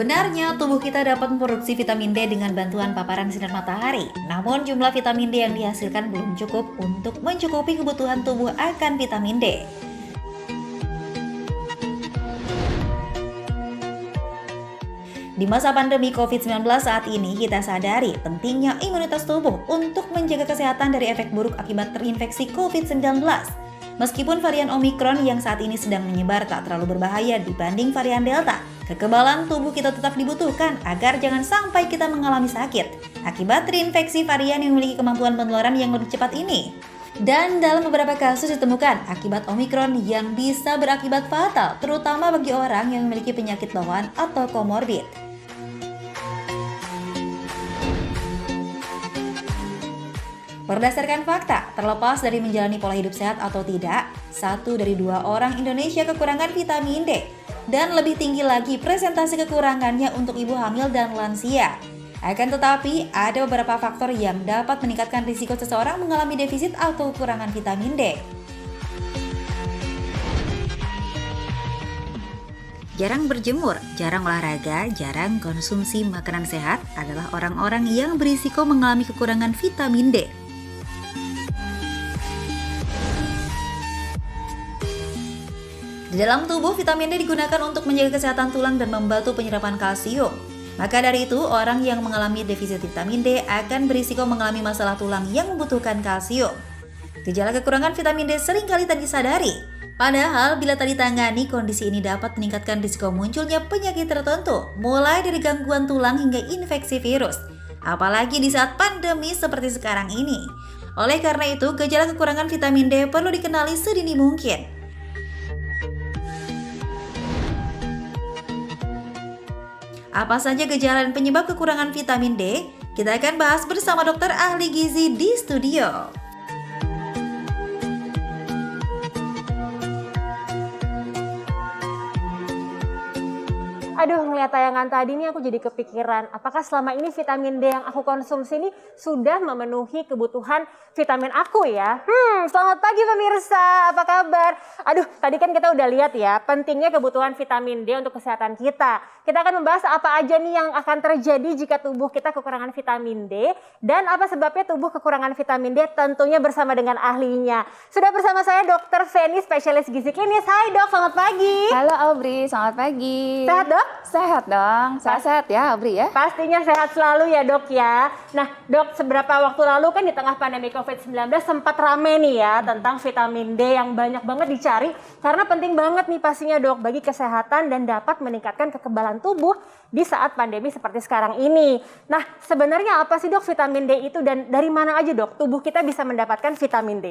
Sebenarnya, tubuh kita dapat memproduksi vitamin D dengan bantuan paparan sinar matahari. Namun, jumlah vitamin D yang dihasilkan belum cukup untuk mencukupi kebutuhan tubuh akan vitamin D. Di masa pandemi COVID-19 saat ini, kita sadari pentingnya imunitas tubuh untuk menjaga kesehatan dari efek buruk akibat terinfeksi COVID-19. Meskipun varian Omikron yang saat ini sedang menyebar tak terlalu berbahaya dibanding varian Delta, kekebalan tubuh kita tetap dibutuhkan agar jangan sampai kita mengalami sakit akibat terinfeksi varian yang memiliki kemampuan penularan yang lebih cepat ini. Dan dalam beberapa kasus ditemukan akibat Omikron yang bisa berakibat fatal, terutama bagi orang yang memiliki penyakit bawaan atau komorbid. Berdasarkan fakta, terlepas dari menjalani pola hidup sehat atau tidak, 1 dari 2 orang Indonesia kekurangan vitamin D. Dan lebih tinggi lagi presentasi kekurangannya untuk ibu hamil dan lansia. Akan tetapi, ada beberapa faktor yang dapat meningkatkan risiko seseorang mengalami defisit atau kekurangan vitamin D. Jarang berjemur, jarang olahraga, jarang konsumsi makanan sehat adalah orang-orang yang berisiko mengalami kekurangan vitamin D. Di dalam tubuh, vitamin D digunakan untuk menjaga kesehatan tulang dan membantu penyerapan kalsium. Maka dari itu, orang yang mengalami defisit vitamin D akan berisiko mengalami masalah tulang yang membutuhkan kalsium. Gejala kekurangan vitamin D seringkali tak disadari. Padahal, bila tak ditangani, kondisi ini dapat meningkatkan risiko munculnya penyakit tertentu, mulai dari gangguan tulang hingga infeksi virus. Apalagi di saat pandemi seperti sekarang ini. Oleh karena itu, gejala kekurangan vitamin D perlu dikenali sedini mungkin. Apa saja gejala dan penyebab kekurangan vitamin D? Kita akan bahas bersama dokter ahli gizi di studio. Aduh, ngeliat tayangan tadi nih aku jadi kepikiran, apakah selama ini vitamin D yang aku konsumsi ini sudah memenuhi kebutuhan vitamin aku ya? Selamat pagi pemirsa, apa kabar? Aduh, tadi kan kita udah lihat ya, pentingnya kebutuhan vitamin D untuk kesehatan kita. Kita akan membahas apa aja nih yang akan terjadi jika tubuh kita kekurangan vitamin D, dan apa sebabnya tubuh kekurangan vitamin D, tentunya bersama dengan ahlinya. Sudah bersama saya Dr. Feni, spesialis gizi klinis. Hai dok, selamat pagi. Halo Aubrey, selamat pagi. Sehat dok? Sehat dong, sehat ya Aubrey ya? Pastinya sehat selalu ya dok ya. Nah dok, seberapa waktu lalu kan di tengah pandemi COVID-19 sempat rame nih ya tentang vitamin D yang banyak banget dicari. Karena penting banget nih pastinya dok bagi kesehatan dan dapat meningkatkan kekebalan tubuh di saat pandemi seperti sekarang ini. Nah sebenarnya apa sih dok vitamin D itu dan dari mana aja dok tubuh kita bisa mendapatkan vitamin D?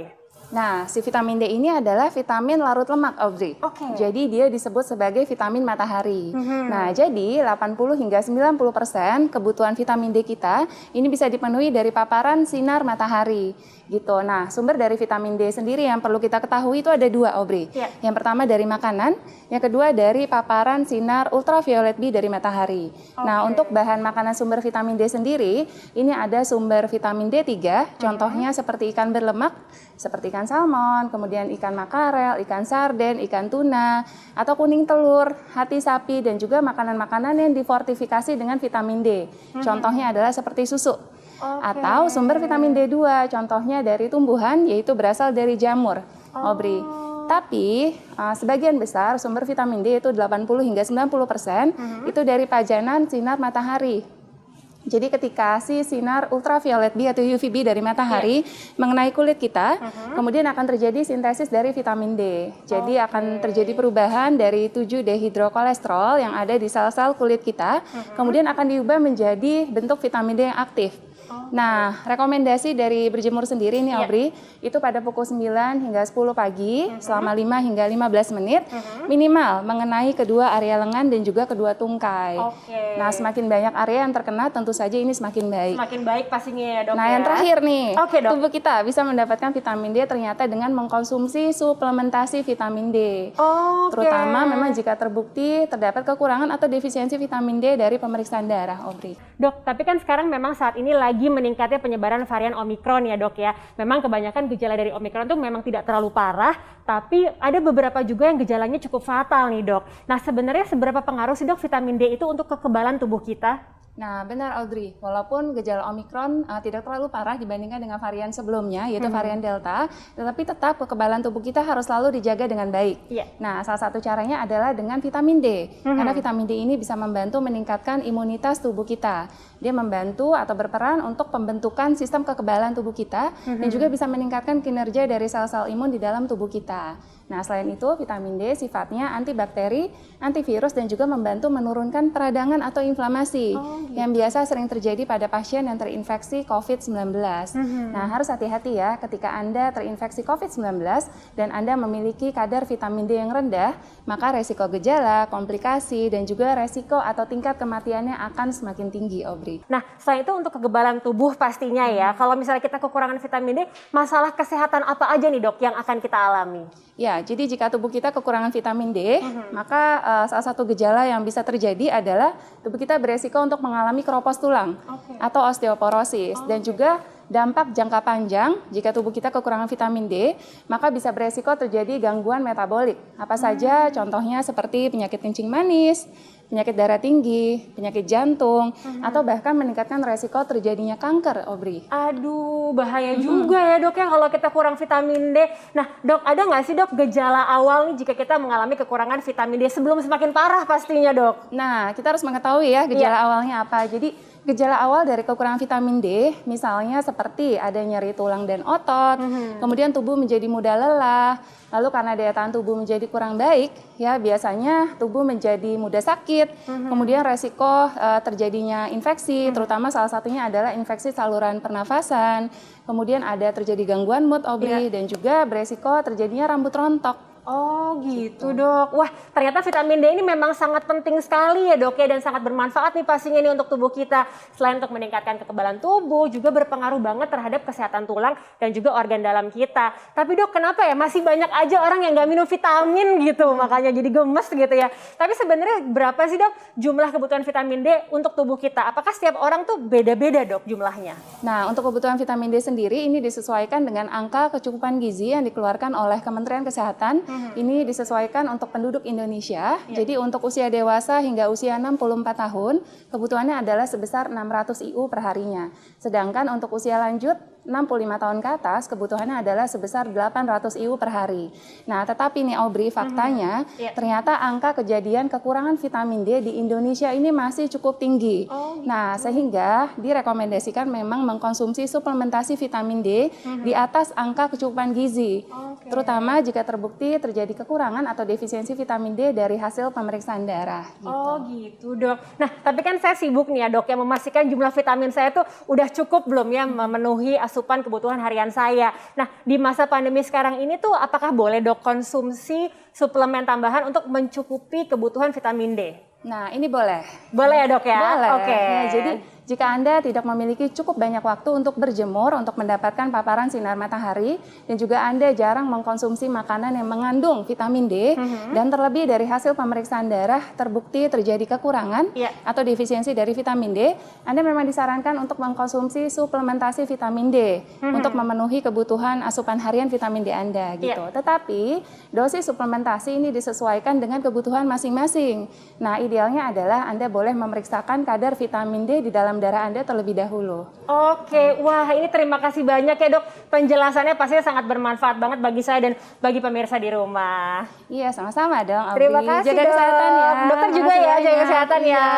Nah, si vitamin D ini adalah vitamin larut lemak, Aubrey. Jadi dia disebut sebagai vitamin matahari. Nah, jadi 80 hingga 90% kebutuhan vitamin D kita ini bisa dipenuhi dari paparan sinar matahari. Gitu. Nah, sumber dari vitamin D sendiri yang perlu kita ketahui itu ada 2, Aubrey. Yang pertama dari makanan, yang kedua dari paparan sinar ultraviolet B dari matahari. Nah, untuk bahan makanan sumber vitamin D sendiri, ini ada sumber vitamin D3, contohnya seperti ikan berlemak, seperti ikan salmon, kemudian ikan makarel, ikan sarden, ikan tuna, atau kuning telur, hati sapi, dan juga makanan-makanan yang difortifikasi dengan vitamin D. Contohnya adalah seperti susu. Atau sumber vitamin D2, contohnya dari tumbuhan, yaitu berasal dari jamur, Aubrey. Tapi sebagian besar sumber vitamin D itu 80 hingga 90% itu dari pajanan sinar matahari. Jadi ketika si sinar ultraviolet B atau UVB dari matahari mengenai kulit kita, kemudian akan terjadi sintesis dari vitamin D. Jadi akan terjadi perubahan dari 7-dehidrokolesterol yang ada di sel-sel kulit kita, kemudian akan diubah menjadi bentuk vitamin D yang aktif. Nah, rekomendasi dari berjemur sendiri nih Aubrey, itu pada pukul 9 hingga 10 pagi, selama 5 hingga 15 menit, minimal mengenai kedua area lengan dan juga kedua tungkai. Nah, semakin banyak area yang terkena, tentu saja ini semakin baik. Semakin baik pastinya ya dok. Nah, yang terakhir nih, dok. tubuh kita bisa mendapatkan vitamin D ternyata dengan mengkonsumsi suplementasi vitamin D. Terutama memang jika terbukti terdapat kekurangan atau defisiensi vitamin D dari pemeriksaan darah, Aubrey. Dok, tapi kan sekarang memang saat ini lagi lagi meningkatnya penyebaran varian Omikron ya dok ya. Memang kebanyakan gejala dari Omikron tuh memang tidak terlalu parah, tapi ada beberapa juga yang gejalanya cukup fatal nih dok. Nah sebenarnya seberapa pengaruh sih dok vitamin D itu untuk kekebalan tubuh kita? Nah, benar Audrey. Walaupun gejala Omikron tidak terlalu parah dibandingkan dengan varian sebelumnya, yaitu varian Delta, tetapi tetap kekebalan tubuh kita harus selalu dijaga dengan baik. Nah, salah satu caranya adalah dengan vitamin D. Karena vitamin D ini bisa membantu meningkatkan imunitas tubuh kita. Dia membantu atau berperan untuk pembentukan sistem kekebalan tubuh kita dan juga bisa meningkatkan kinerja dari sel-sel imun di dalam tubuh kita. Nah, selain itu, vitamin D sifatnya antibakteri, antivirus, dan juga membantu menurunkan peradangan atau inflamasi yang biasa sering terjadi pada pasien yang terinfeksi COVID-19. Nah, harus hati-hati ya ketika Anda terinfeksi COVID-19 dan Anda memiliki kadar vitamin D yang rendah, maka resiko gejala, komplikasi, dan juga resiko atau tingkat kematiannya akan semakin tinggi, Aubrey. Nah, selain itu untuk kekebalan tubuh pastinya ya, kalau misalnya kita kekurangan vitamin D, masalah kesehatan apa aja nih dok yang akan kita alami? Ya, jadi jika tubuh kita kekurangan vitamin D, maka salah satu gejala yang bisa terjadi adalah tubuh kita beresiko untuk mengalami keropos tulang atau osteoporosis. Dan juga dampak jangka panjang jika tubuh kita kekurangan vitamin D, maka bisa beresiko terjadi gangguan metabolik. Apa saja contohnya seperti penyakit kencing manis, penyakit darah tinggi, penyakit jantung, atau bahkan meningkatkan resiko terjadinya kanker, Aubrey. Aduh, bahaya juga ya dok ya kalau kita kurang vitamin D. Nah dok, ada nggak sih dok gejala awal nih jika kita mengalami kekurangan vitamin D sebelum semakin parah pastinya dok? Nah, kita harus mengetahui ya gejala awalnya apa. Jadi gejala awal dari kekurangan vitamin D misalnya seperti ada nyeri tulang dan otot, kemudian tubuh menjadi mudah lelah, lalu karena daya tahan tubuh menjadi kurang baik, ya biasanya tubuh menjadi mudah sakit, kemudian resiko terjadinya infeksi, terutama salah satunya adalah infeksi saluran pernafasan, kemudian ada terjadi gangguan mood, Aubrey, dan juga beresiko terjadinya rambut rontok. Oh gitu dok. Wah ternyata vitamin D ini memang sangat penting sekali ya dok ya, dan sangat bermanfaat nih pastinya nih untuk tubuh kita. Selain untuk meningkatkan kekebalan tubuh, juga berpengaruh banget terhadap kesehatan tulang dan juga organ dalam kita. Tapi dok, kenapa ya masih banyak aja orang yang nggak minum vitamin gitu, makanya jadi gemes gitu ya. Tapi sebenarnya berapa sih dok jumlah kebutuhan vitamin D untuk tubuh kita? Apakah setiap orang tuh beda-beda dok jumlahnya? Nah, untuk kebutuhan vitamin D sendiri ini disesuaikan dengan angka kecukupan gizi yang dikeluarkan oleh Kementerian Kesehatan. Ini disesuaikan untuk penduduk Indonesia. Jadi untuk usia dewasa hingga usia 64 tahun, kebutuhannya adalah sebesar 600 IU per harinya. Sedangkan untuk usia lanjut 65 tahun ke atas, kebutuhannya adalah sebesar 800 IU per hari. Nah, tetapi nih Aubrey, faktanya ternyata angka kejadian kekurangan vitamin D di Indonesia ini masih cukup tinggi. Nah, sehingga direkomendasikan memang mengkonsumsi suplementasi vitamin D di atas angka kecukupan gizi. Terutama jika terbukti terjadi kekurangan atau defisiensi vitamin D dari hasil pemeriksaan darah. Gitu. Oh gitu dok. Nah tapi kan saya sibuk nih ya dok, yang memastikan jumlah vitamin saya tuh udah cukup belum ya memenuhi asupan kebutuhan harian saya. Nah di masa pandemi sekarang ini tuh apakah boleh dok konsumsi suplemen tambahan untuk mencukupi kebutuhan vitamin D? Nah ini boleh. Boleh ya dok ya? Boleh. Oke. Nah, jadi jika Anda tidak memiliki cukup banyak waktu untuk berjemur, untuk mendapatkan paparan sinar matahari, dan juga Anda jarang mengkonsumsi makanan yang mengandung vitamin D, dan terlebih dari hasil pemeriksaan darah terbukti terjadi kekurangan atau defisiensi dari vitamin D, Anda memang disarankan untuk mengkonsumsi suplementasi vitamin D untuk memenuhi kebutuhan asupan harian vitamin D Anda gitu. Tetapi dosis suplementasi ini disesuaikan dengan kebutuhan masing-masing. Nah, idealnya adalah Anda boleh memeriksakan kadar vitamin D di dalam darah Anda terlebih dahulu. Oke, wah ini terima kasih banyak ya dok. Penjelasannya pastinya sangat bermanfaat banget bagi saya dan bagi pemirsa di rumah. Iya, sama-sama dong, Aubrey. Terima kasih jaga dok. kesehatan ya. Dokter juga ya, jaga kesehatan ya.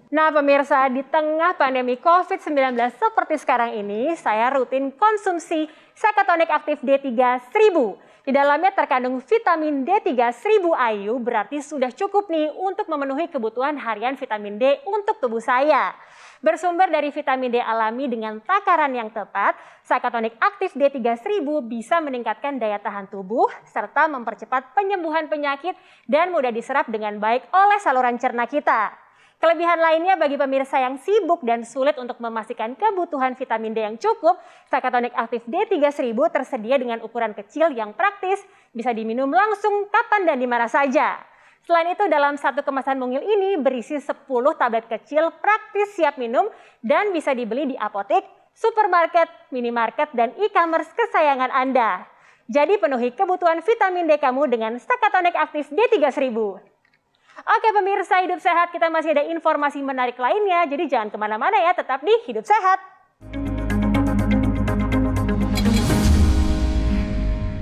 Nah pemirsa, di tengah pandemi COVID-19 seperti sekarang ini, saya rutin konsumsi Sakatonik Aktif D3 1000. Di dalamnya terkandung vitamin D3 1000 IU, berarti sudah cukup nih untuk memenuhi kebutuhan harian vitamin D untuk tubuh saya. Bersumber dari vitamin D alami dengan takaran yang tepat, Sakatonik Aktif D3 1000 bisa meningkatkan daya tahan tubuh serta mempercepat penyembuhan penyakit dan mudah diserap dengan baik oleh saluran cerna kita. Kelebihan lainnya bagi pemirsa yang sibuk dan sulit untuk memastikan kebutuhan vitamin D yang cukup, Sakatonik Aktif D3 1000 tersedia dengan ukuran kecil yang praktis, bisa diminum langsung kapan dan di mana saja. Selain itu, dalam satu kemasan mungil ini berisi 10 tablet kecil praktis siap minum dan bisa dibeli di apotek, supermarket, minimarket, dan e-commerce kesayangan Anda. Jadi penuhi kebutuhan vitamin D kamu dengan Stakatonik Aktif D3000. Oke pemirsa Hidup Sehat, kita masih ada informasi menarik lainnya, jadi jangan kemana-mana ya, tetap di Hidup Sehat.